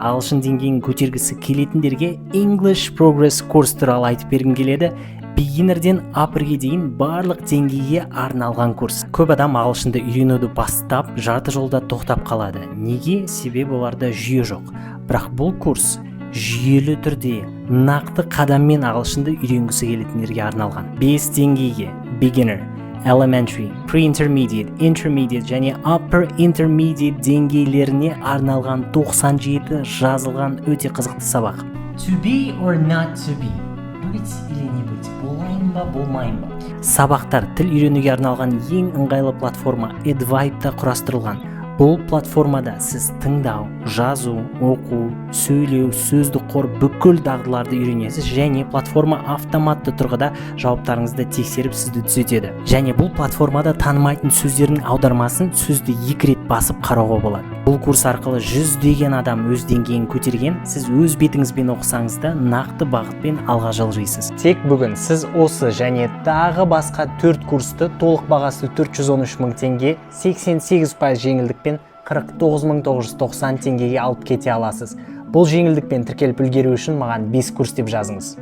ағылшын деңгейін көтергісі келетіндерге English Progress курс туралы айтып бергім келеді. Beginnerден upperге дейін барлық деңгейге арналған курс. Көп адам ағылшынды үйренуді бастап, жарты жолда тоқтап қалады. Неге? Себебі оларда жүйе жоқ. Бірақ бұл курс жүйелі түрде нақты қадаммен ағылшынды үйренгісі келетіндерге арналған. 5 деңгейге: beginner, elementary, pre-intermediate, intermediate және upper intermediate деңгейлеріне арналған 97 жазылған өте қызықты сабақ. To be or not to be? Быть или не быть? Болайын ба, болмайын ба? Сабақтар тіл үйренуге арналған ең ыңғайлы платформа Edvibe-да құрастырылған. Бұл платформада сіз тыңдау, жазу, оқу, сөйлеу, сөздік қор бүкіл дағдыларды үйренесіз, және платформа автоматты тұрғыда жауаптарыңызды тексеріп сізді түзетеді. Және бұл платформада танымайтын сөздердің аудармасын сөзді 2 рет басып қарауға болады. Бұл курс арқылы жүздеген адам өз деңгейін көтерген, сіз өз бетіңізбен оқысаңыз да нақты бағытпен алға жылжисыз. Тек бүгін сіз осы және тағы басқа 4 курсты толық бағасы 413 мың теңге, 88% жеңілдікпен 49.990 теңгеге алып кете аласыз. Бұл жеңілдікпен тіркеліп үлгеру үшін маған 5 курс деп жазыңыз.